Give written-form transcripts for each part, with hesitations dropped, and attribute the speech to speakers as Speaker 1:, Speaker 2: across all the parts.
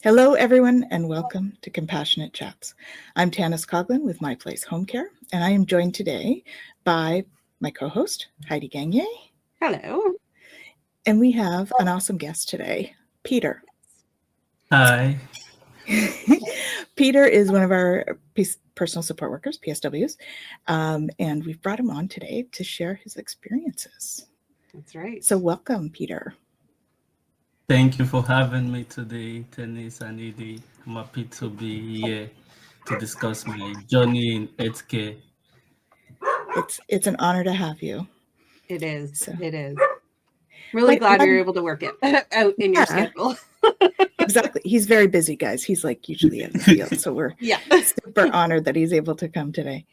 Speaker 1: Hello, everyone, and welcome to Compassionate Chats. I'm Tanis Coughlin with My Place Home Care, and I am joined today by my co-host, Heidi Gagné.
Speaker 2: Hello.
Speaker 1: And we have an awesome guest today, Peter.
Speaker 3: Hi.
Speaker 1: Peter is one of our personal support workers, PSWs, and we've brought him on today to share his experiences.
Speaker 2: That's right.
Speaker 1: So welcome, Peter.
Speaker 3: Thank you for having me today, Tanis and Edie. I'm happy to be here to discuss my journey in healthcare.
Speaker 1: It's an honor to have you.
Speaker 2: It is.
Speaker 1: So,
Speaker 2: it is. Really glad we were able to work it out in your schedule.
Speaker 1: Exactly. He's very busy, guys. He's like usually in the field. So we're super honored that he's able to come today.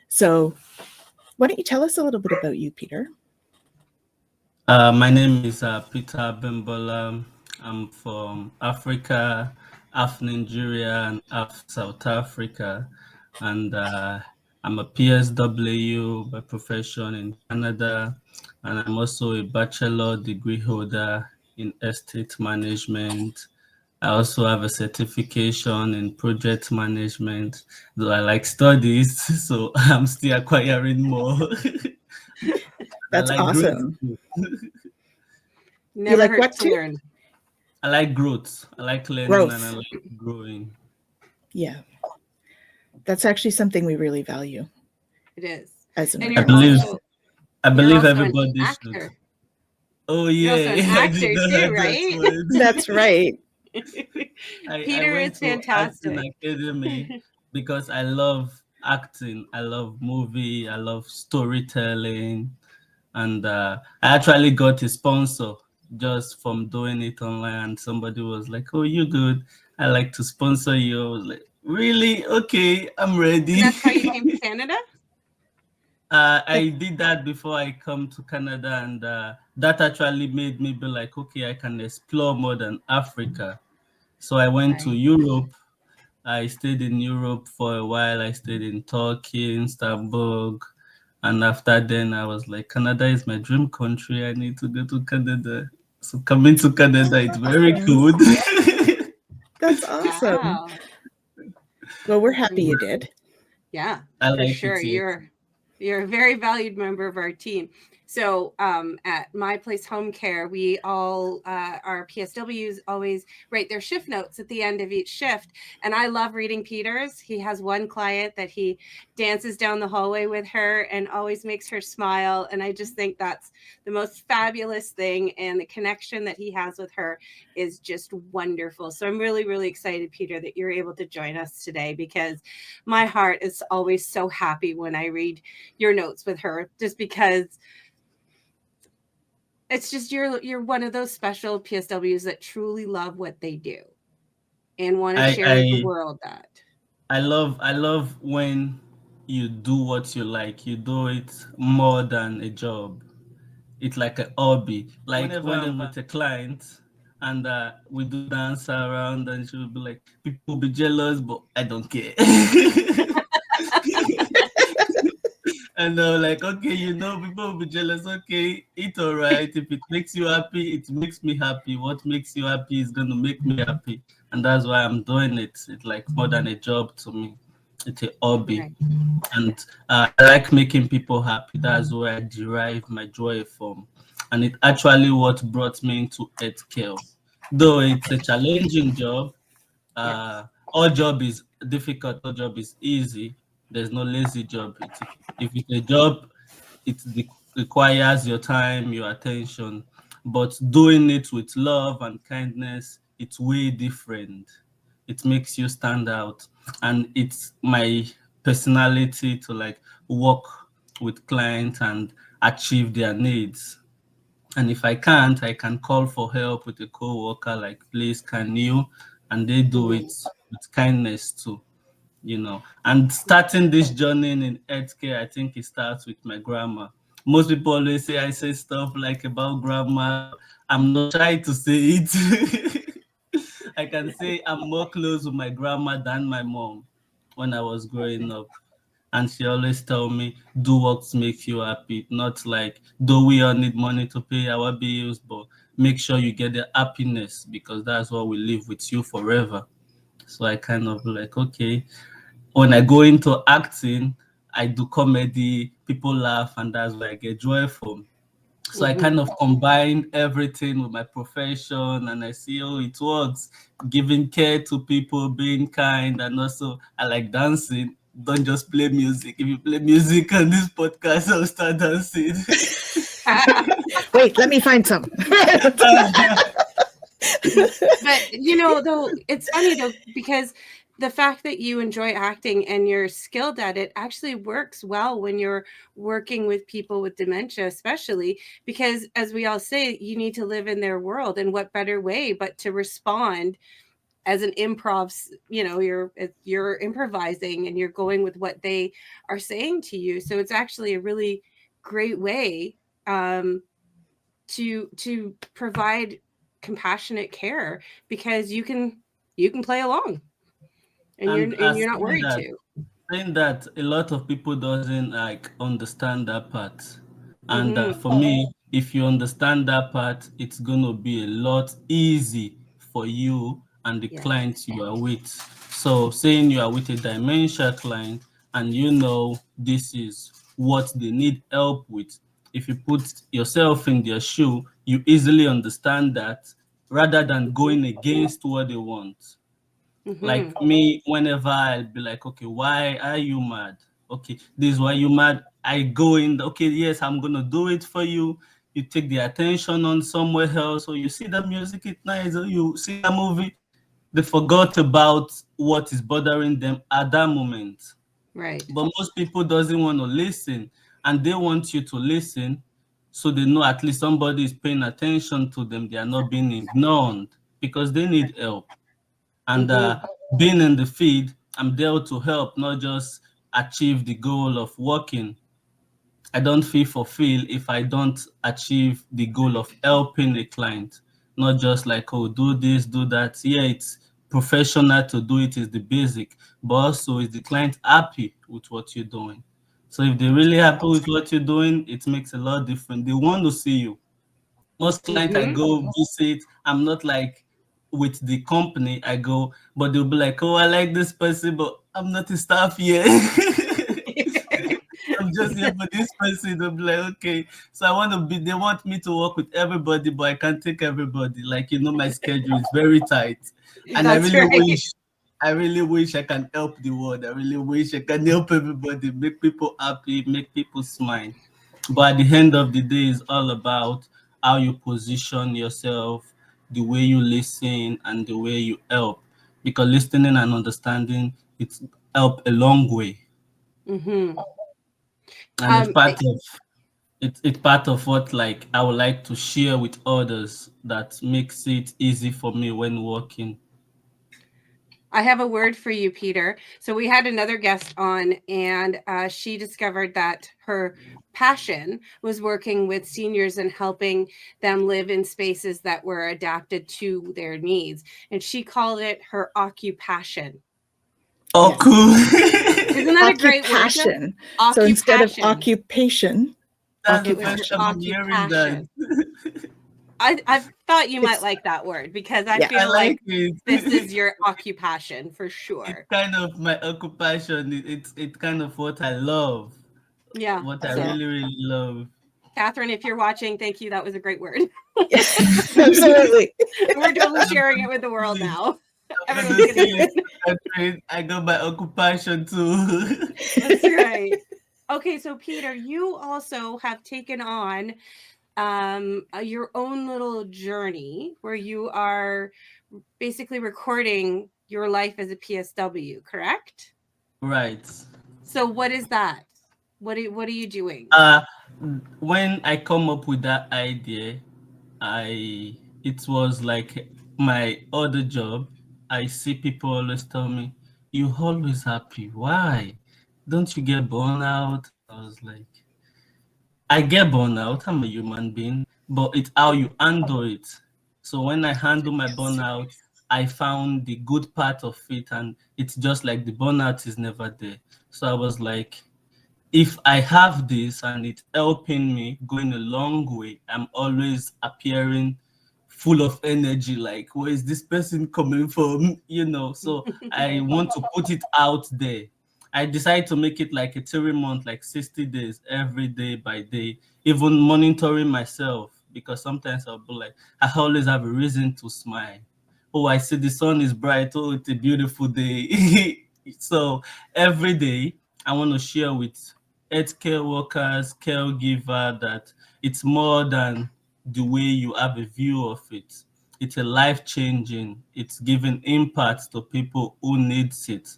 Speaker 1: So why don't you tell us a little bit about you, Peter?
Speaker 3: My name is Peter Abimbola. I'm from Africa, half Nigeria and half South Africa. And I'm a PSW by profession in Canada. And I'm also a bachelor degree holder in estate management. I also have a certification in project management, though I like studies, so I'm still acquiring more.
Speaker 1: That's awesome.
Speaker 2: Never
Speaker 1: like
Speaker 2: hurt
Speaker 1: what
Speaker 2: to learn.
Speaker 3: I like growth. I like learning and I like growing.
Speaker 1: Yeah. That's actually something we really value.
Speaker 2: It is.
Speaker 1: As an
Speaker 3: I believe everybody should. Oh yeah,
Speaker 2: you're also an actor too, right?
Speaker 1: That's right.
Speaker 2: Peter is fantastic.
Speaker 3: I went to acting academy because I love acting. I love movie. I love storytelling, and I actually got a sponsor just from doing it online. And somebody was like, "Oh, you good? I like to sponsor you." I was like, "Really? Okay, I'm ready."
Speaker 2: And that's how you came to Canada?
Speaker 3: I did that before I come to Canada, and that actually made me be like, okay, I can explore more than Africa. So I went to Europe. I stayed in Europe for a while. I stayed in Turkey, Istanbul. And after then, I was like, Canada is my dream country. I need to go to Canada. So coming to Canada, it's very good.
Speaker 1: That's awesome. Wow. Well, we're happy you did.
Speaker 2: Yeah, for sure. You're a very valued member of our team. So at My Place Home Care, we all, our PSWs always write their shift notes at the end of each shift. And I love reading Peter's. He has one client that he dances down the hallway with her and always makes her smile. And I just think that's the most fabulous thing. And the connection that he has with her is just wonderful. So I'm really, really excited, Peter, that you're able to join us today, because my heart is always so happy when I read your notes with her, just because it's just you're one of those special PSWs that truly love what they do and want to share with the world that.
Speaker 3: I love when you do what you like. You do it more than a job. It's like a hobby. Like whenever I'm with a client and we do dance around, and she will be like, people will be jealous, but I don't care. And they're like, okay, people will be jealous. Okay, it's all right. If it makes you happy, it makes me happy. What makes you happy is going to make me happy. And that's why I'm doing it. It's like more than a job to me. It's a hobby. Right. And I like making people happy. That's where I derive my joy from. And it's actually what brought me into healthcare. Though it's a challenging job, all job is difficult, all job is easy. There's no lazy job. If it's a job, it requires your time, your attention. But doing it with love and kindness, it's way different. It makes you stand out. And it's my personality to like work with clients and achieve their needs. And if I can't, I can call for help with a co-worker, like, please, can you? And they do it with kindness too, And starting this journey in healthcare, I think it starts with my grandma. Most people always say I say stuff like about grandma. I'm not trying to say it. I can say I'm more close with my grandma than my mom when I was growing up. And she always tell me, do what makes you happy. Not like, do we all need money to pay our bills, but make sure you get the happiness, because that's what will live with you forever. So I kind of like, okay, when I go into acting, I do comedy, people laugh, and that's where I get joy from. So I kind of combine everything with my profession, and I see, oh, it works. Giving care to people, being kind, and also I like dancing. Don't just play music. If you play music on this podcast, I'll start dancing.
Speaker 1: Wait, let me find some.
Speaker 2: But though, it's funny though, because the fact that you enjoy acting and you're skilled at it actually works well when you're working with people with dementia, especially because, as we all say, you need to live in their world, and what better way but to respond as an improv. You're improvising and you're going with what they are saying to you. So it's actually a really great way to provide compassionate care, because you can play along, and you're not worried to.
Speaker 3: Saying that, a lot of people doesn't like understand that part, and for me, if you understand that part, it's gonna be a lot easy for you and the clients you are with. So saying you are with a dementia client and this is what they need help with, if you put yourself in their shoe, you easily understand that, rather than going against what they want. Like me, whenever I'll be like, okay, why are you mad? Okay, this is why you mad. I go in, okay, yes, I'm gonna do it for you. You take the attention on somewhere else, or you see the music, it's nice, or you see a movie. They forgot about what is bothering them at that moment.
Speaker 2: Right.
Speaker 3: But most people doesn't want to listen, and they want you to listen, so they know at least somebody is paying attention to them. They are not being ignored, because they need help. And being in the field, I'm there to help, not just achieve the goal of working. I don't feel fulfilled if I don't achieve the goal of helping a client, not just like, oh, do this, do that. Yeah, it's professional to do it, is the basic, but also is the client happy with what you're doing? So if they're really happy with what you're doing, it makes a lot different. They want to see you. Most clients I go visit, I'm not like with the company I go, but they'll be like, oh, I like this person, but I'm not a staff yet. I'm just here for this person. They'll be like, okay, so they want me to work with everybody, but I can't take everybody. Like, my schedule is very tight. And I really wish I can help the world. I really wish I can help everybody, make people happy, make people smile. But at the end of the day, it's all about how you position yourself, the way you listen, and the way you help. Because listening and understanding, it's help a long way. And it's part of what like I would like to share with others, that makes it easy for me when working.
Speaker 2: I have a word for you, Peter. So we had another guest on, and she discovered that her passion was working with seniors and helping them live in spaces that were adapted to their needs. And she called it her occupation.
Speaker 3: Oh, yes. Cool.
Speaker 2: Isn't that a great word?
Speaker 1: So instead of occupation,
Speaker 3: that's the first time I'm hearing that.
Speaker 2: I thought you might like that word, because I feel like this is your occupation for sure.
Speaker 3: It's kind of my occupation. It's kind of what I love.
Speaker 2: Yeah.
Speaker 3: What I really, really love.
Speaker 2: Catherine, if you're watching, thank you. That was a great word.
Speaker 1: Absolutely.
Speaker 2: We're totally sharing it with the world now.
Speaker 3: I got my occupation too.
Speaker 2: That's right. Okay, so Peter, you also have taken on your own little journey where you are basically recording your life as a PSW, correct?
Speaker 3: Right.
Speaker 2: So what is that? What are you doing?
Speaker 3: When I come up with that idea, it was like my other job. I see people always tell me, "You're always happy. Why? Don't you get burnout?" I was like, I get burnout. I'm a human being, but it's how you handle it. So when I handle my burnout, I found the good part of it, and it's just like the burnout is never there. So I was like, if I have this and it's helping me going a long way, I'm always appearing full of energy, like, where is this person coming from? So I want to put it out there. I decided to make it like a 3 month, like 60 days, every day by day, even monitoring myself, because sometimes I'll be like, I always have a reason to smile. Oh, I see the sun is bright. Oh, it's a beautiful day. So every day I want to share with healthcare workers, caregiver, that it's more than the way you have a view of it. It's a life changing. It's giving impact to people who needs it.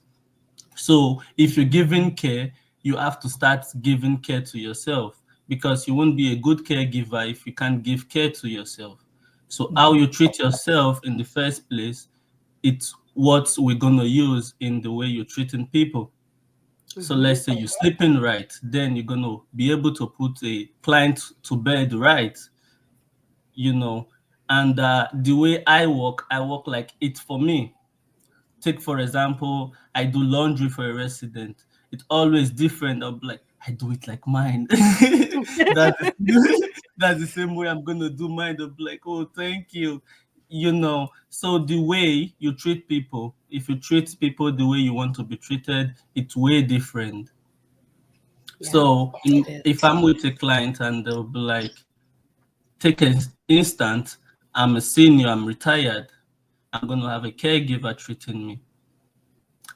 Speaker 3: So if you're giving care, you have to start giving care to yourself, because you won't be a good caregiver if you can't give care to yourself. So how you treat yourself in the first place, it's what we're gonna use in the way you're treating people. So let's say you're sleeping right, then you're gonna be able to put a client to bed right, and the way I work like it's for me. Take for example, I do laundry for a resident. It's always different. I'm like, I do it like mine. that's that's the same way I'm gonna do mine. I'm like, oh, thank you. So the way you treat people, if you treat people the way you want to be treated, it's way different.
Speaker 2: Yeah.
Speaker 3: So if I'm with a client and they'll be like, take an instant, I'm a senior, I'm retired, I'm gonna have a caregiver treating me.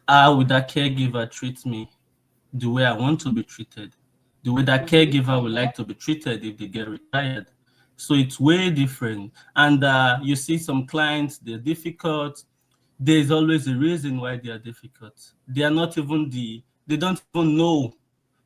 Speaker 3: How would that caregiver treat me? The way I want to be treated, the way that caregiver would like to be treated if they get retired. So it's way different. And you see some clients, they're difficult. There's always a reason why they are difficult. They are not even they don't even know.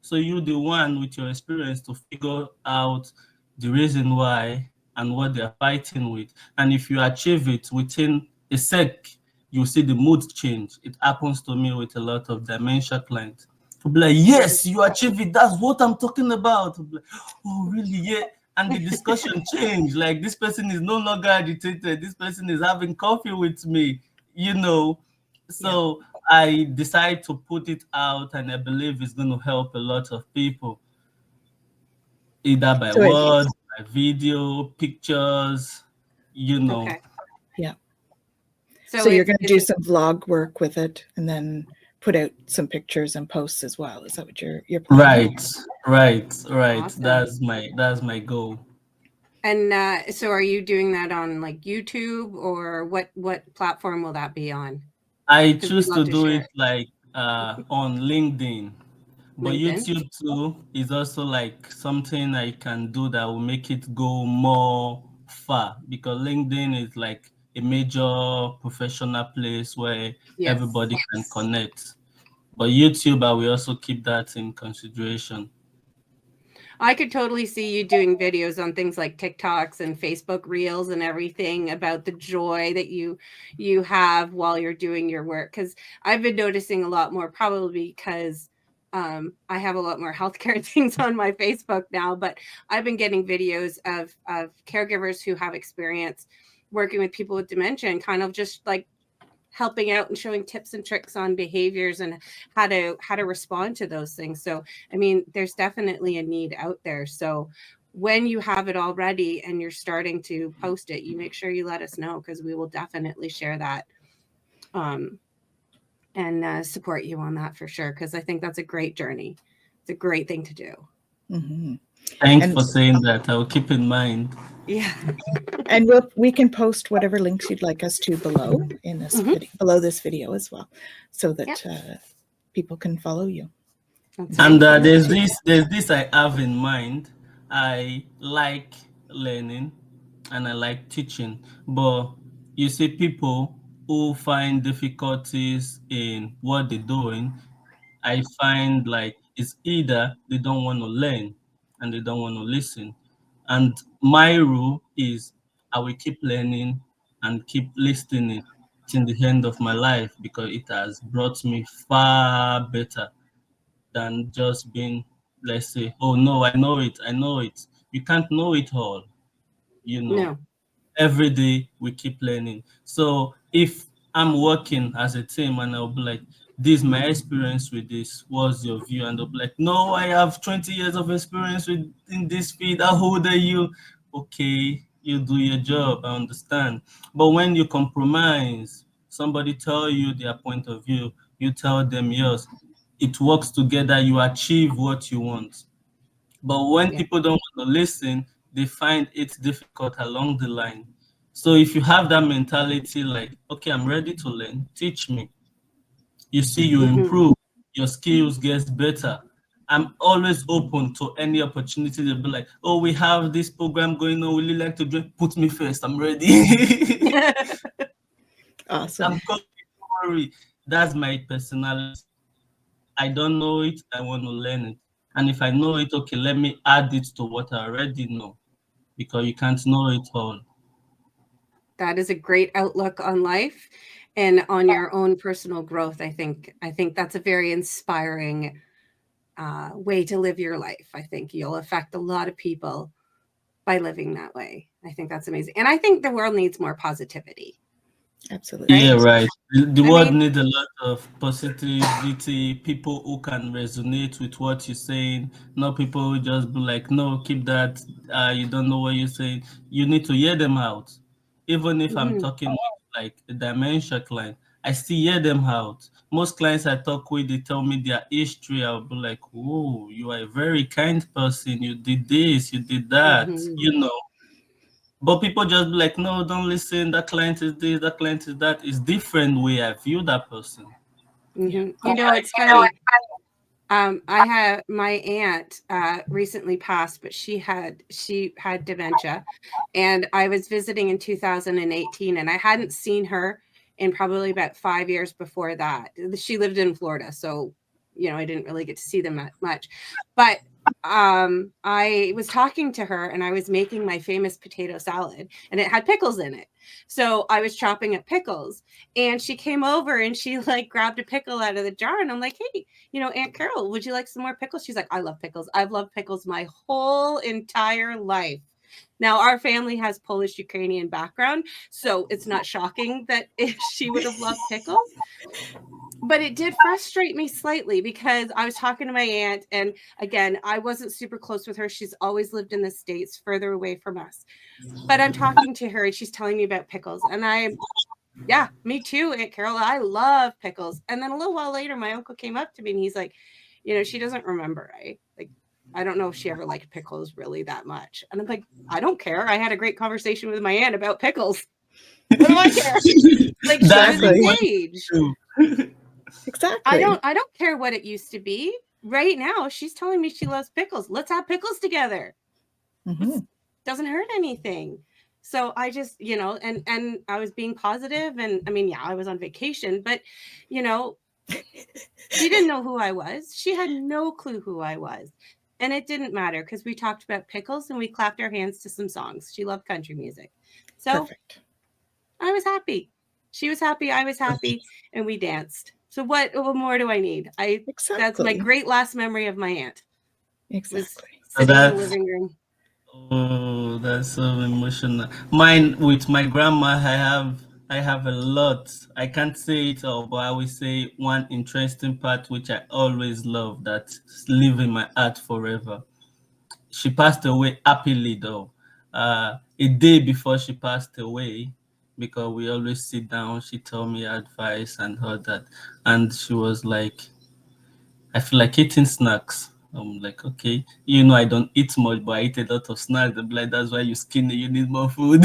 Speaker 3: So you the one with your experience to figure out the reason why and what they're fighting with. And if you achieve it within a sec, you see the mood change. It happens to me with a lot of dementia clients. I'll be like, yes, you achieve it. That's what I'm talking about. I'll be like, oh, really? Yeah. And the discussion changed. Like, this person is no longer agitated. This person is having coffee with me, So I decided to put it out, and I believe it's going to help a lot of people, either by words, by video, pictures,
Speaker 2: Okay.
Speaker 1: Yeah.
Speaker 2: So
Speaker 1: you're going to do some vlog work with it, and then put out some pictures and posts as well. Is that what you're planning?
Speaker 3: Right.
Speaker 2: Awesome.
Speaker 3: That's my goal.
Speaker 2: And so are you doing that on like YouTube, or what platform will that be on?
Speaker 3: I choose to do it like on LinkedIn. But
Speaker 2: LinkedIn?
Speaker 3: YouTube too is also like something I can do that will make it go more far, because LinkedIn is like a major professional place where everybody can connect. But YouTube, I will also keep that in consideration.
Speaker 2: I could totally see you doing videos on things like TikToks and Facebook Reels and everything about the joy that you have while you're doing your work. Because I've been noticing a lot more, probably because I have a lot more healthcare things on my Facebook now, but I've been getting videos of caregivers who have experience working with people with dementia, and kind of just like helping out and showing tips and tricks on behaviors and how to respond to those things. So, I mean, there's definitely a need out there. So when you have it all ready and you're starting to post it, you make sure you let us know, because we will definitely share that and support you on that for sure, because I think that's a great journey. It's a great thing to do.
Speaker 1: Mm-hmm.
Speaker 3: Thanks for saying that. I'll keep in mind.
Speaker 2: Yeah.
Speaker 1: And we can post whatever links you'd like us to below in this video, below this video as well, so that people can follow you.
Speaker 3: And there's this I have in mind. I like learning and I like teaching, but you see people who find difficulties in what they're doing, I find like it's either they don't want to learn and they don't want to listen. And my rule is I will keep learning and keep listening till the end of my life, because it has brought me far better than just being, let's say, oh no, I know it. You can't know it all,
Speaker 2: No.
Speaker 3: Every day we keep learning. So if I'm working as a team and I'll be like, this is my experience with this, what's your view? And they'll be like, no, I have 20 years of experience in this field. How old are you? Okay, you do your job, I understand. But when you compromise, somebody tell you their point of view, you tell them yours, it works together, you achieve what you want. But when people don't want to listen, they find it difficult along the line. So if you have that mentality like, okay, I'm ready to learn, teach me. You see, you improve, your skills gets better. I'm always open to any opportunity to be like, oh, we have this program going on. Will you like to join? Put me first. I'm ready.
Speaker 1: Awesome.
Speaker 3: I'm coming. Don't worry. That's my personality. I don't know it. I want to learn it. And if I know it, okay, let me add it to what I already know, because you can't know it all.
Speaker 2: That is a great outlook on life and on your own personal growth. I think that's a very inspiring way to live your life. I think you'll affect a lot of people by living that way. I think that's amazing. And I think the world needs more positivity.
Speaker 1: Absolutely.
Speaker 3: Yeah, right. The world needs a lot of positivity, people who can resonate with what you're saying, not people who just be like, no, keep that, you don't know what you're saying. You need to hear them out. Even if I'm talking with like a dementia client, I still hear them out. Most clients I talk with, they tell me their history. I'll be like, oh, you are a very kind person. You did this, you did that, you know. But people just be like, no, don't listen. That client is this, that client is that. It's different way I view that person.
Speaker 2: You know, it's funny. I had my aunt recently passed, but she had dementia, and I was visiting in 2018, and I hadn't seen her in probably about 5 years before that. She lived in Florida, so I didn't really get to see them that much. But I was talking to her, and I was making my famous potato salad, and it had pickles in it. So I was chopping up pickles, and she came over and she like grabbed a pickle out of the jar, and I'm like, hey, Aunt Carol, would you like some more pickles? She's like, I love pickles. I've loved pickles my whole entire life. Now, our family has Polish Ukrainian background, so it's not shocking that she would have loved pickles. But it did frustrate me slightly because I was talking to my aunt, and again, I wasn't super close with her. She's always lived in the States, further away from us. But I'm talking to her, and she's telling me about pickles, and yeah, me too, Aunt Carol. I love pickles. And then a little while later, my uncle came up to me and he's like, she doesn't remember, right? Like, I don't know if she ever liked pickles really that much. And I'm like, I don't care. I had a great conversation with my aunt about pickles. What do I care? Like, she was engaged.
Speaker 1: Exactly.
Speaker 2: I don't care what it used to be. Right now, she's telling me she loves pickles. Let's have pickles together. Doesn't hurt anything. So I just, and I was being positive, and I mean, yeah, I was on vacation, but she didn't know who I was. She had no clue who I was. And it didn't matter because we talked about pickles and we clapped our hands to some songs. She loved country music. So perfect. I was happy. She was happy. I was happy. And we danced. So what more do I need? That's my great last memory of my aunt.
Speaker 1: Exactly.
Speaker 2: Sitting in the living room.
Speaker 3: Oh, that's so emotional. Mine with my grandma, I have a lot. I can't say it all, but I will say one interesting part which I always love that live in my heart forever. She passed away happily though. A day before she passed away, because we always sit down, she told me advice and all that, and she was like, I feel like eating snacks. I'm like, okay, I don't eat much, but I eat a lot of snacks. I'm like, that's why you're skinny, you need more food.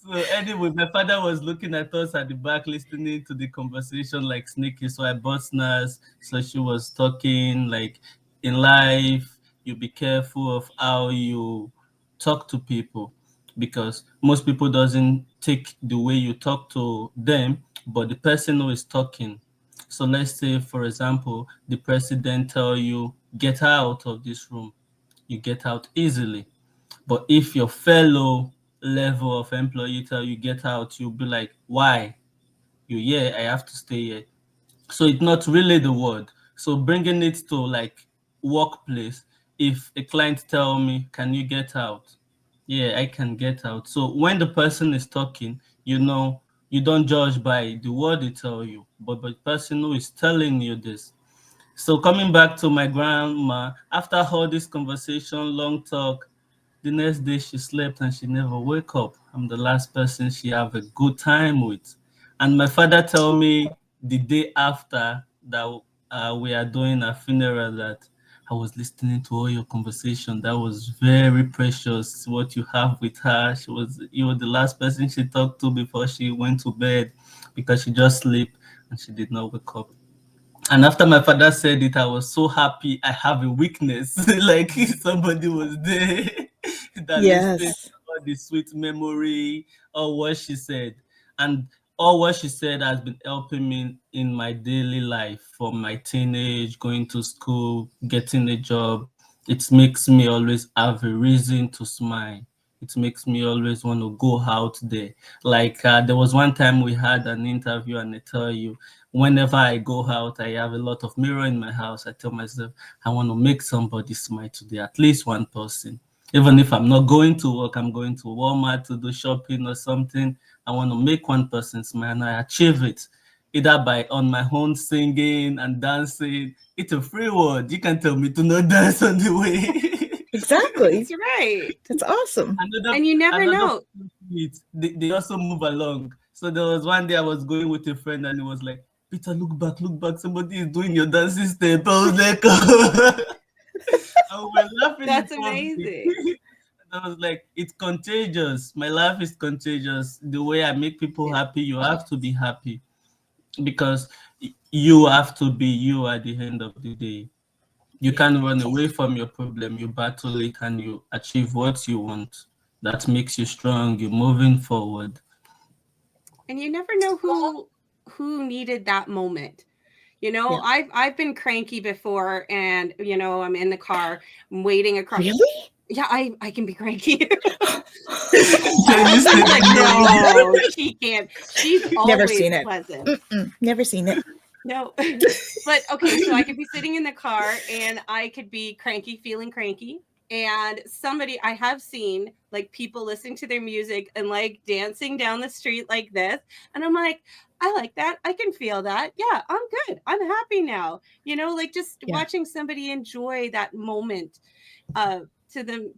Speaker 3: So anyway, my father was looking at us at the back, listening to the conversation like sneaky. So I bought snacks. So she was talking like, in life, you be careful of how you talk to people, because most people doesn't take the way you talk to them, but the person who is talking. So let's say, for example, the president tell you, get out of this room. You get out easily. But if your fellow level of employee tell you get out, you'll be like, why? I have to stay here. So it's not really the word. So bringing it to like workplace, if a client tell me, can you get out? Yeah, I can get out. So when the person is talking, you don't judge by the word they tell you, but by the person who is telling you this. So coming back to my grandma, after all this conversation, long talk, the next day she slept and she never woke up. I'm the last person she have a good time with. And my father told me the day after that we are doing a funeral that I was listening to all your conversation. That was very precious. What you have with her. You were the last person she talked to before she went to bed because she just slept and she did not wake up. And after my father said it, I was so happy. I have a weakness, like somebody was there that listened to
Speaker 1: Yes.
Speaker 3: all the sweet memory or what she said. And all what she said has been helping me in my daily life from my teenage, going to school, getting a job. It makes me always have a reason to smile. It makes me always want to go out there. Like there was one time we had an interview, and I tell you, whenever I go out, I have a lot of mirror in my house. I tell myself, I want to make somebody smile today, at least one person. Even if I'm not going to work, I'm going to Walmart to do shopping or something. I want to make one person smile, and I achieve it either by on my own singing and dancing. It's a free word. You can tell me to not dance on the way.
Speaker 1: Exactly.
Speaker 2: That's right.
Speaker 1: That's awesome.
Speaker 2: And you never know.
Speaker 3: They also move along. So there was one day I was going with a friend and it was like, Peter, look back, somebody is doing your dancing step. I was like, and we're laughing.
Speaker 2: That's amazing.
Speaker 3: I was like, it's contagious. My laugh is contagious. The way I make people happy, you have to be happy because you have to be you at the end of the day. You can't run away from your problem. You battle it and you achieve what you want. That makes you strong. You're moving forward.
Speaker 2: And you never know who needed that moment. I've been cranky before, and I'm in the car, I'm waiting across.
Speaker 1: Really?
Speaker 2: Yeah, I can be cranky.
Speaker 3: Can you say
Speaker 2: Like, no, she can't. She's
Speaker 1: Never
Speaker 2: always
Speaker 1: seen it.
Speaker 2: pleasant.
Speaker 1: Never seen it.
Speaker 2: No. But okay, so I could be sitting in the car and I could be cranky, feeling cranky. And I have seen like people listening to their music and like dancing down the street like this. And I'm like, I like that. I can feel that. Yeah, I'm good. I'm happy now. Like just watching somebody enjoy that moment to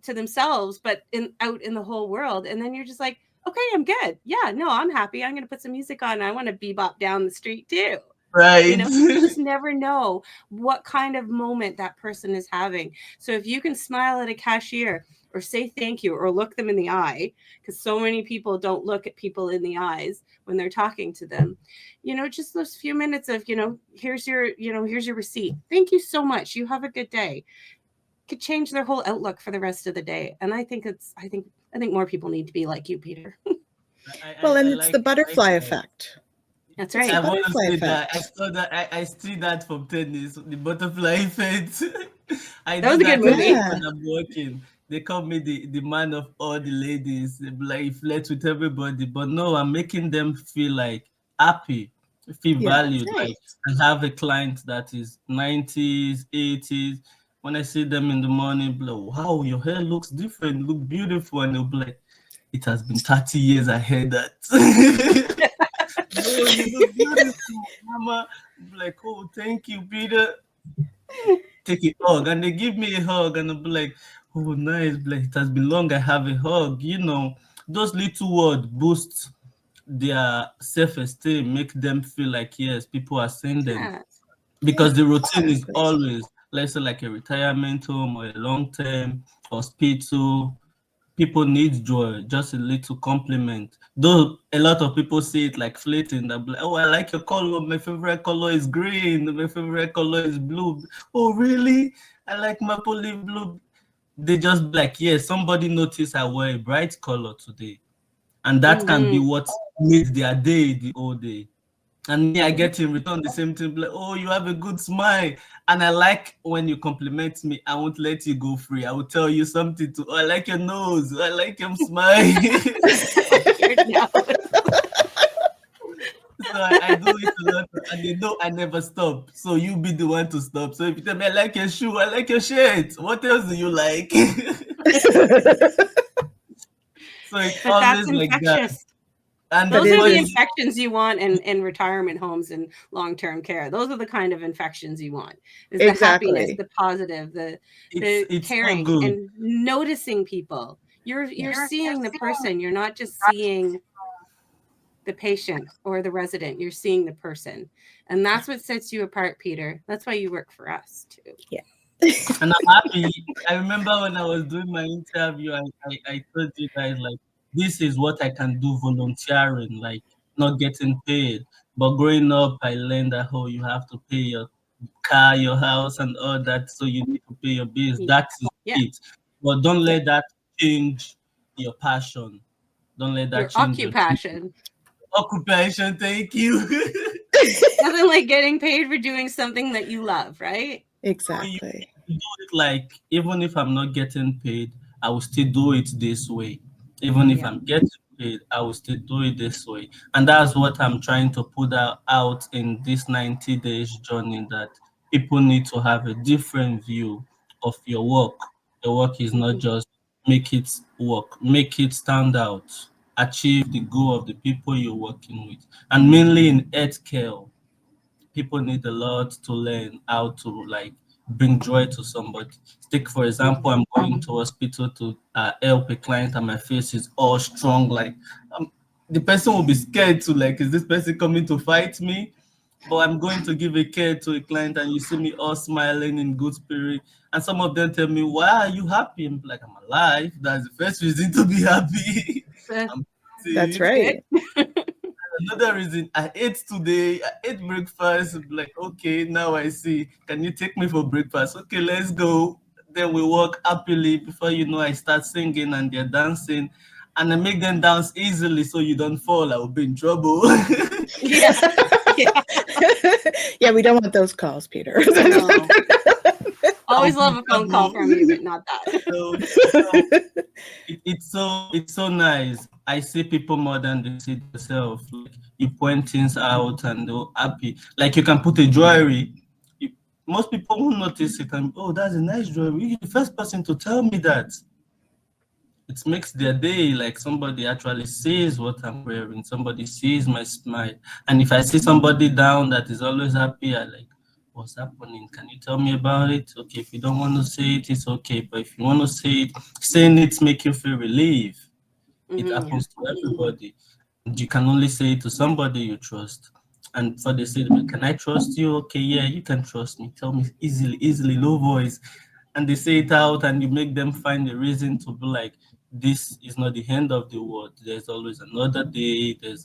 Speaker 2: themselves, but out in the whole world. And then you're just like, okay, I'm good. Yeah, no, I'm happy. I'm going to put some music on. I want to bebop down the street too.
Speaker 3: Right.
Speaker 2: You just never know what kind of moment that person is having. So if you can smile at a cashier or say thank you or look them in the eye, because so many people don't look at people in the eyes when they're talking to them, just those few minutes of, here's your receipt. Thank you so much. You have a good day. Could change their whole outlook for the rest of the day. And I think more people need to be like you, Peter.
Speaker 1: It's the butterfly effect.
Speaker 2: That's right.
Speaker 3: I want to say that I saw that I see that from tennis, the butterfly effect.
Speaker 2: That was a good movie.
Speaker 3: When I'm working, they call me the man of all the ladies. They be like flirt with everybody, but no, I'm making them feel like happy, feel valued.
Speaker 2: Right.
Speaker 3: Like I have a client that is 90s, 80s. When I see them in the morning, be like, wow, your hair looks different, look beautiful, and they'll be like, it has been 30 years I heard that. No, you look beautiful, Mama. I'm like, oh, thank you, Peter. Take a hug, and they give me a hug, and I'll be like, oh, nice. Like, it has been long. I have a hug. Those little words boost their self-esteem, make them feel like yes, people are seeing them, because the routine is always, let's say, like a retirement home or a long-term hospital. People need joy, just a little compliment. Though a lot of people see it like fleeting, that like, oh, I like your color. My favorite color is green. My favorite color is blue. Oh, really? I like maple leaf blue. They just be like, yeah, somebody noticed I wear a bright color today. And that can be what makes their day the whole day. And me, I get in return the same thing, like, oh, you have a good smile. And I like when you compliment me, I won't let you go free. I will tell you something to, oh, I like your nose. I like your smile. So I do it a lot, and they know I never stop. So you be the one to stop. So if you tell me, I like your shoe, I like your shirt. What else do you like? So it's always like that. And
Speaker 2: those are the infections you want in retirement homes and long-term care. Those are the kind of infections you want. Is the happiness, the positive, the caring, so and noticing people. You're seeing the person. You're not just seeing the patient or the resident. You're seeing the person. And that's what sets you apart, Peter. That's why you work for us too.
Speaker 1: Yeah.
Speaker 3: And I'm happy. I remember when I was doing my interview, I told you guys, like, this is what I can do volunteering, like not getting paid. But growing up, I learned that, oh, you have to pay your car, your house, and all that. So you need to pay your bills. That is it. But don't let that change your passion. Don't let that
Speaker 2: your
Speaker 3: change
Speaker 2: occupation.
Speaker 3: Occupation, thank you.
Speaker 2: Nothing like getting paid for doing something that you love, right?
Speaker 1: Exactly.
Speaker 3: You do it like, even if I'm not getting paid, I will still do it this way. Even if I'm getting paid, I will still do it this way. And that's what I'm trying to put out in this 90 days journey, that people need to have a different view of your work. Your work is not just make it work, make it stand out, achieve the goal of the people you're working with. And mainly in healthcare, people need a lot to learn how to like bring joy to somebody. Take for example, I'm going to hospital to help a client, and my face is all strong. Like the person will be scared to like, is this person coming to fight me? But I'm going to give a care to a client, and you see me all smiling in good spirit. And some of them tell me, "Why are you happy?" I'm like, "I'm alive. That's the first reason to be happy."
Speaker 1: That's right.
Speaker 3: Another reason, I ate today. I ate breakfast. I'm like, okay, now I see. Can you take me for breakfast? Okay, let's go. Then we walk happily. Before you know, I start singing and they're dancing, and I make them dance easily so you don't fall. I will be in trouble.
Speaker 2: Yeah.
Speaker 1: Yeah, we don't want those calls, Peter.
Speaker 2: No. Always love a phone call from you, but not that.
Speaker 3: It's so nice. I see people more than they see themselves. Like, you point things out and they're happy. Like, you can put a jewelry. Most people won't notice it and, oh, that's a nice jewelry. You're the first person to tell me that. It makes their day. Like, somebody actually sees what I'm wearing. Somebody sees my smile. And if I see somebody down that is always happy, I like, what's happening? Can you tell me about it? Okay, if you don't want to say it, it's okay. But if you want to say it, saying it make you feel relief. It happens to everybody. And you can only say it to somebody you trust. And for the say, can I trust you? Okay, yeah, you can trust me. Tell me easily, low voice. And they say it out, and you make them find a reason to be like, this is not the end of the world. There's always another day. There's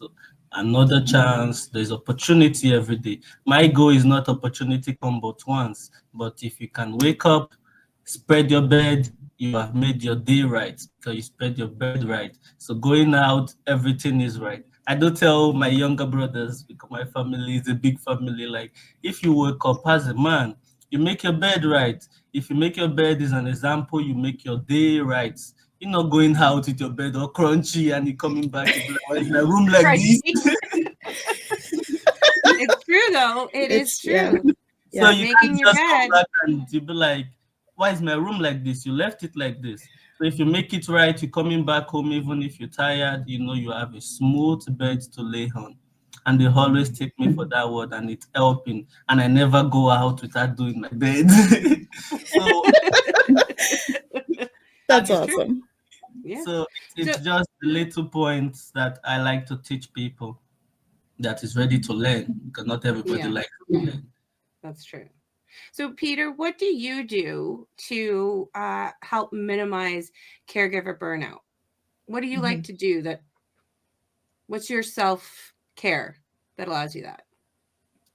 Speaker 3: another chance. There's opportunity every day. My goal is not opportunity come but once. But if you can wake up, spread your bed, you have made your day right because you spread your bed right. So going out, everything is right. I do tell my younger brothers, because my family is a big family, like, if you wake up as a man, you make your bed right. If you make your bed is an example, you make your day right. You're not going out with your bed all crunchy and you're coming back to like, why is my room like this?
Speaker 2: It's true though. It's true.
Speaker 3: Yeah. So you making your bed and you be like, why is my room like this? You left it like this. So if you make it right, you're coming back home, even if you're tired, you know you have a smooth bed to lay on. And they always take me for that word, and it's helping. And I never go out without doing my bed. So
Speaker 1: that's awesome.
Speaker 2: Yeah.
Speaker 3: So it's just the little points that I like to teach people that is ready to learn, because not everybody likes to learn.
Speaker 2: That's true. So, Peter, what do you do to help minimize caregiver burnout? What do you like to do? What's your self-care that allows you that?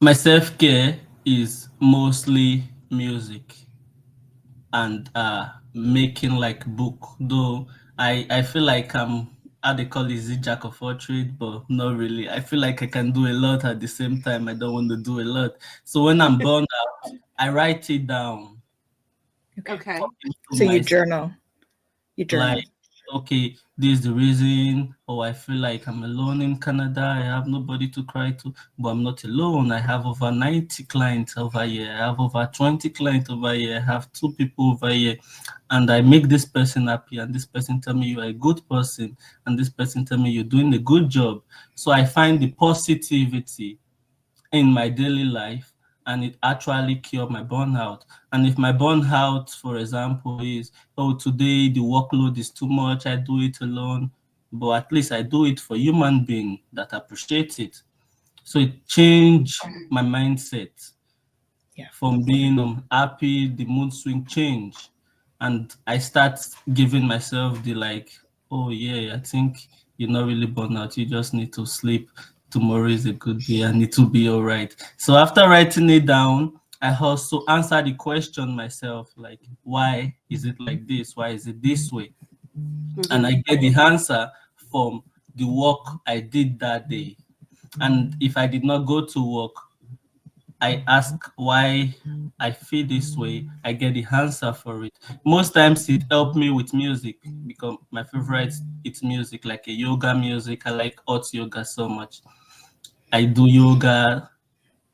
Speaker 3: My self-care is mostly music and making like book. Though I feel like I'm, how they call it, jack of all trades, but not really. I feel like I can do a lot at the same time. I don't want to do a lot. So when I'm burned out, I write it down.
Speaker 2: Okay.
Speaker 1: So you journal.
Speaker 3: Like, okay, this is the reason, or I feel like I'm alone in Canada, I have nobody to cry to, but I'm not alone. I have over 90 clients over here, I have over 20 clients over here, I have 2 people over here, and I make this person happy, and this person tell me you're a good person, and this person tell me you're doing a good job. So I find the positivity in my daily life, and it actually cured my burnout. And if my burnout, for example, is, oh, today the workload is too much, I do it alone, but at least I do it for human being that appreciate it. So it changed my mindset.
Speaker 1: Yeah.
Speaker 3: From being happy, the mood swing change, and I start giving myself the like, oh yeah, I think you're not really burnt out. You just need to sleep. Tomorrow is a good day, and it will be all right. So after writing it down, I also answer the question myself, like, why is it like this? Why is it this way? And I get the answer from the work I did that day. And if I did not go to work, I ask why I feel this way, I get the answer for it. Most times it helped me with music because my favorite it's music, like a yoga music. I like hot yoga so much. I do yoga,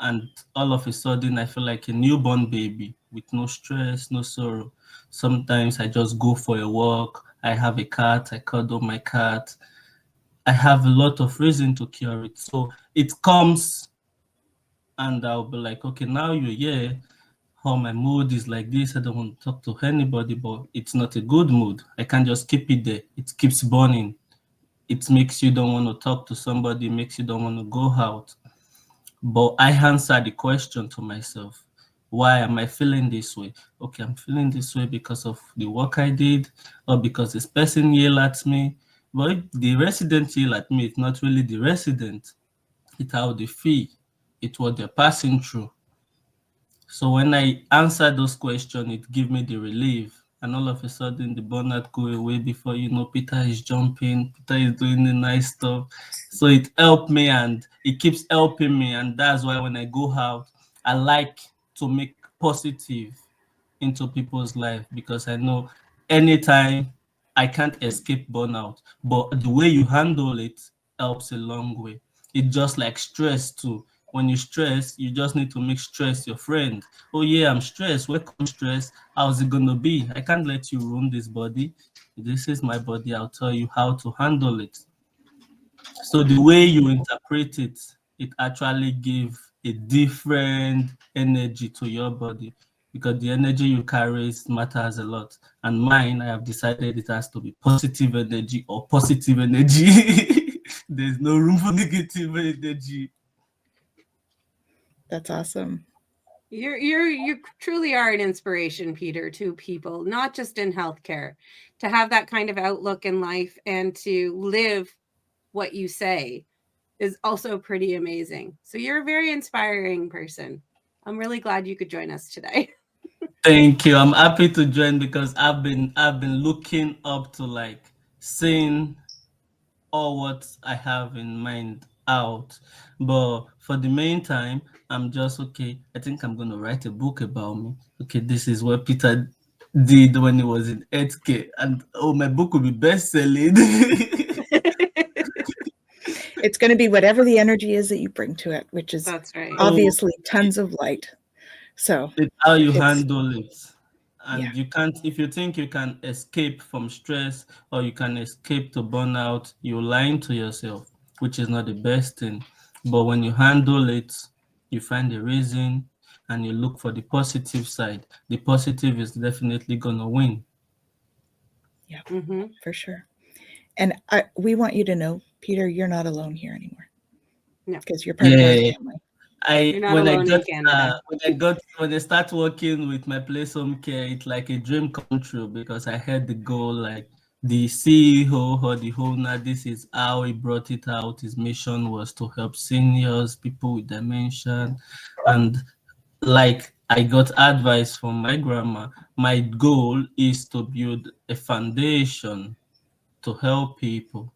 Speaker 3: and all of a sudden I feel like a newborn baby with no stress, no sorrow. Sometimes I just go for a walk. I have a cat, I cuddle my cat. I have a lot of reason to cure it. So it comes, and I'll be like, okay, now you're here. How my mood is like this. I don't want to talk to anybody, but it's not a good mood. I can't just keep it there. It keeps burning. It makes you don't want to talk to somebody, makes you don't want to go out. But I answer the question to myself. Why am I feeling this way? Okay, I'm feeling this way because of the work I did, or because this person yelled at me. But if the resident yell at me, it's not really the resident. It's how they feel. It's what they're passing through. So when I answer those questions, it gives me the relief. And all of a sudden, the burnout go away before you know, Peter is jumping, Peter is doing the nice stuff. So it helped me, and it keeps helping me. And that's why when I go out, I like to make positive into people's life, because I know anytime I can't escape burnout, but the way you handle it helps a long way. It's just like stress too. When you stress, you just need to make stress your friend. Oh yeah, I'm stressed. Welcome stress. How's it gonna be? I can't let you ruin this body. This is my body. I'll tell you how to handle it. So the way you interpret it, it actually gives a different energy to your body, because the energy you carry matters a lot. And mine, I have decided it has to be positive energy or positive energy. There's no room for negative energy.
Speaker 1: That's awesome.
Speaker 2: You truly are an inspiration, Peter, to people, not just in healthcare, to have that kind of outlook in life and to live what you say is also pretty amazing. So you're a very inspiring person. I'm really glad you could join us today.
Speaker 3: Thank you. I'm happy to join because I've been looking up to like seeing all what I have in mind out. But for the meantime, I'm just okay. I think I'm gonna write a book about me. Okay, this is what Peter did when he was in 8K, and oh, my book will be best selling.
Speaker 1: It's going to be whatever the energy is that you bring to it, which is
Speaker 2: That's right.
Speaker 1: Obviously tons of light. So
Speaker 3: it's how you handle it. And
Speaker 1: yeah.
Speaker 3: you can't, if you think you can escape from stress or you can escape to burnout, you're lying to yourself, which is not the best thing. But when you handle it, you find a reason and you look for the positive side. The positive is definitely gonna win.
Speaker 1: Yeah, for sure. And we want you to know, Peter, you're not alone here anymore.
Speaker 2: No,
Speaker 1: because you're part of our family.
Speaker 2: You're not alone in Canada.
Speaker 3: When I start working with my place home care, it's like a dream come true, because I had the goal, like the CEO or the owner, this is how he brought it out. His mission was to help seniors, people with dementia, and like I got advice from my grandma. My goal is to build a foundation to help people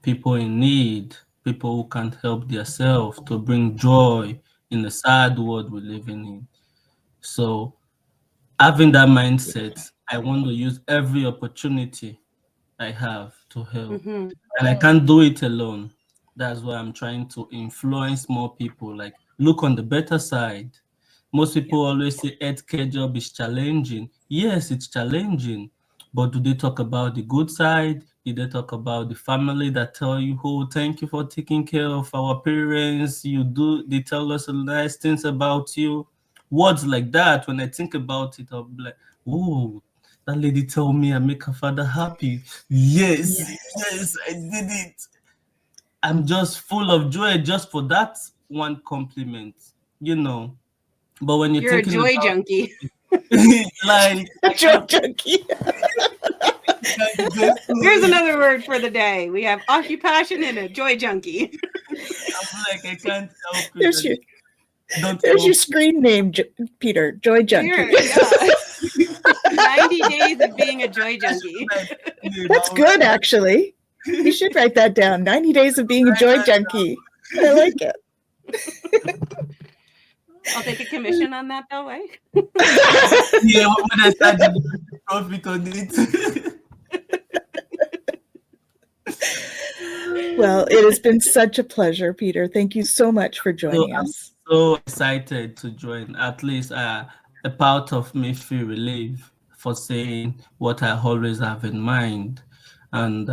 Speaker 3: in need, people who can't help themselves, to bring joy in the sad world we're living in. So having that mindset, I want to use every opportunity I have to help.
Speaker 2: Mm-hmm.
Speaker 3: And I can't do it alone. That's why I'm trying to influence more people, like look on the better side. Most people always say healthcare job is challenging. Yes, it's challenging. But do they talk about the good side? Did they talk about the family that tell you, oh, thank you for taking care of our parents? They tell us nice things about you. Words like that, when I think about it, I'll be like, oh, that lady told me I make her father happy. Yes, yes, I did it. I'm just full of joy just for that one compliment, you know. But when you're
Speaker 2: a
Speaker 3: thinking
Speaker 2: joy
Speaker 3: about
Speaker 2: junkie.
Speaker 3: like
Speaker 1: A joy junkie.
Speaker 2: Here's another word for the day. We have occupation and a joy junkie.
Speaker 3: I'm like, I can't help
Speaker 1: There's
Speaker 3: it.
Speaker 1: There's your screen name, Peter. Joy junkie.
Speaker 2: Here, yeah. 90 days of being a joy junkie.
Speaker 1: That's good, actually. You should write that down. 90 days of being a joy junkie. I like it.
Speaker 2: I'll take a commission on that, though, eh?
Speaker 3: Yeah, when I started the profit on it.
Speaker 1: Well, it has been such a pleasure, Peter. Thank you so much for joining us.
Speaker 3: I'm so excited to join. At least a part of me feel relieved for saying what I always have in mind. And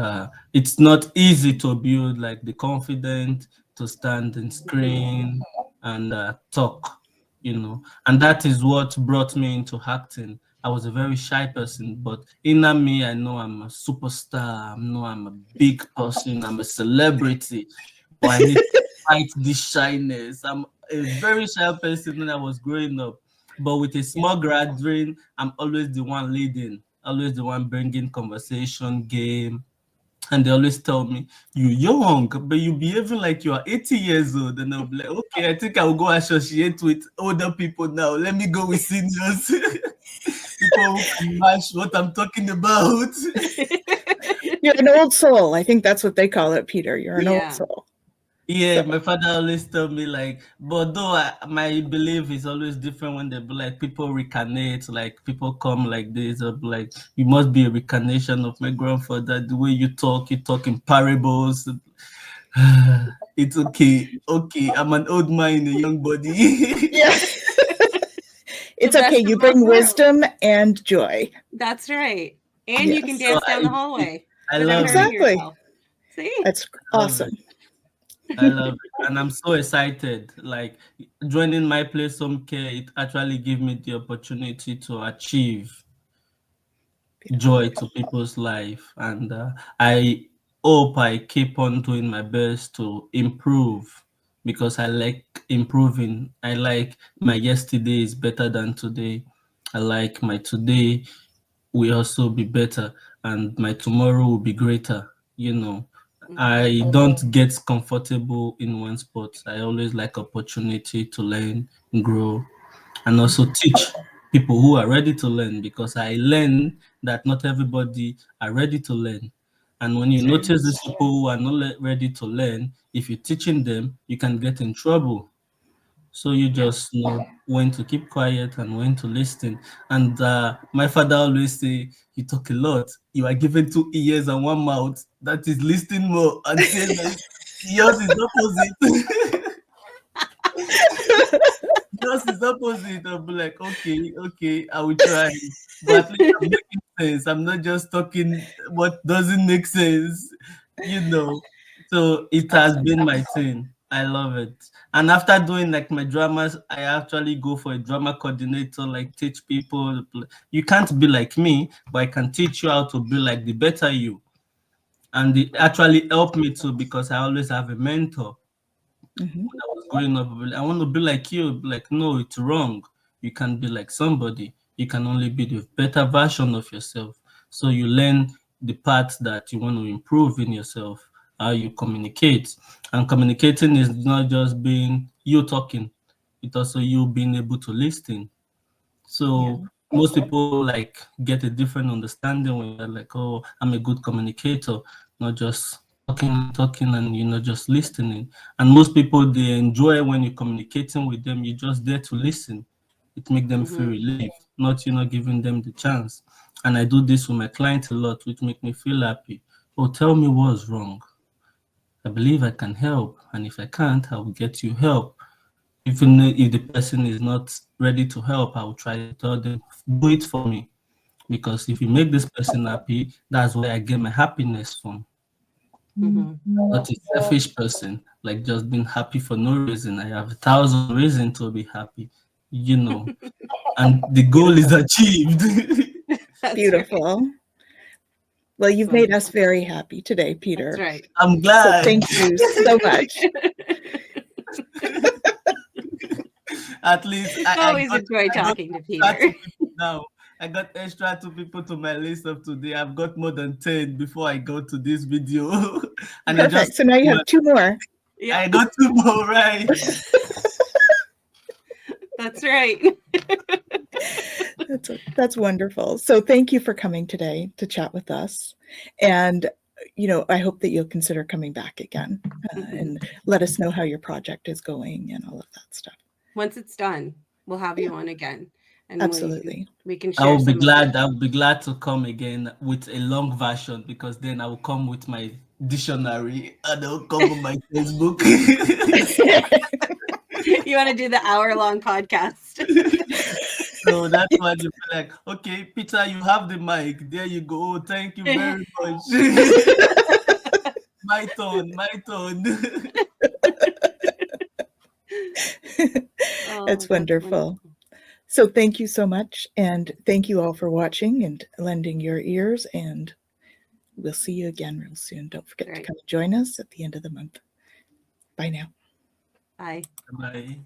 Speaker 3: it's not easy to build like the confidence to stand in screen and talk, and that is what brought me into acting. I was a very shy person, but inner me, I know I'm a superstar. I know I'm a big person. I'm a celebrity, but I need to fight this shyness. I'm a very shy person when I was growing up, but with a small gathering, I'm always the one leading, always the one bringing conversation, game. And they always tell me, you're young, but you're behaving like you are 80 years old. And I'll be like, okay, I think I'll go associate with older people now. Let me go with seniors. People who can match what I'm talking about.
Speaker 1: You're an old soul. I think that's what they call it, Peter. You're an old soul.
Speaker 3: Yeah, my father always told me like, but though my belief is always different when they be like people reincarnate, like people come like this, or be like you must be a reincarnation of my grandfather. The way you talk in parables. It's okay. I'm an old man in a young body.
Speaker 1: Yeah. It's okay. You bring wisdom and joy.
Speaker 2: That's right. And you can dance down the hallway.
Speaker 3: I love
Speaker 1: exactly.
Speaker 2: See?
Speaker 1: That's awesome.
Speaker 3: I love it. And I'm so excited. Like joining my place home care, it actually gave me the opportunity to achieve joy to people's life. And I hope I keep on doing my best to improve, because I like improving. I like my yesterday is better than today. I like my today will also be better, and my tomorrow will be greater. I don't get comfortable in one spot. I always like opportunity to learn, grow, and also teach people who are ready to learn, because I learn that not everybody are ready to learn. And when you notice these people who are not ready to learn, if you're teaching them, you can get in trouble. So you just know when to keep quiet and when to listen. And my father always say, you talk a lot. You are given 2 ears and 1 mouth. That is listening more. And say that yours is opposite. Yours is opposite. I'll be like, okay, I will try. But at least I'm making sense. I'm not just talking what doesn't make sense, So it has been my thing. I love it. And after doing like my dramas, I actually go for a drama coordinator, like teach people. You can't be like me, but I can teach you how to be like the better you. And it actually helped me too, because I always have a mentor. When I was growing up, I want to be like you. Like, no, it's wrong. You can't be like somebody. You can only be the better version of yourself. So you learn the parts that you want to improve in yourself, how you communicate. And communicating is not just being you talking, it's also you being able to listen. So most people like get a different understanding when they're like, oh, I'm a good communicator, not just talking and just listening. And most people, they enjoy when you're communicating with them, you're just there to listen. It makes them feel relieved, not giving them the chance. And I do this with my clients a lot, which make me feel happy. Oh, tell me what's wrong. I believe I can help. And if I can't, I will get you help. Even if the person is not ready to help, I will try to tell them, do it for me. Because if you make this person happy, that's where I get my happiness from. Not a selfish person, like just being happy for no reason. I have 1,000 reasons to be happy, and the goal is achieved.
Speaker 1: Beautiful. Right. Well, you've made us very happy today, Peter.
Speaker 2: That's right.
Speaker 3: I'm glad.
Speaker 1: So thank you so much.
Speaker 3: At least
Speaker 2: I always enjoy talking to Peter.
Speaker 3: Now I got extra 2 people to my list of today. I've got more than 10 before I go to this video. And
Speaker 1: perfect. So now you have 2 more.
Speaker 3: Yeah. I got 2 more, right?
Speaker 2: That's right.
Speaker 1: That's wonderful. So thank you for coming today to chat with us. And, I hope that you'll consider coming back again and let us know how your project is going and all of that stuff.
Speaker 2: Once it's done, we'll have you on again. And
Speaker 1: absolutely.
Speaker 2: We can share.
Speaker 3: I will be glad to come again with a long version, because then I will come with my dictionary and I'll come on my Facebook.
Speaker 2: You want to do the hour-long podcast?
Speaker 3: So that's why you feel like, okay, Peter, you have the mic. There you go. Thank you very much. My turn.
Speaker 1: That's wonderful. So thank you so much. And thank you all for watching and lending your ears. And we'll see you again real soon. Don't forget to come and join us at the end of the month. Bye now.
Speaker 2: Bye.
Speaker 3: Bye.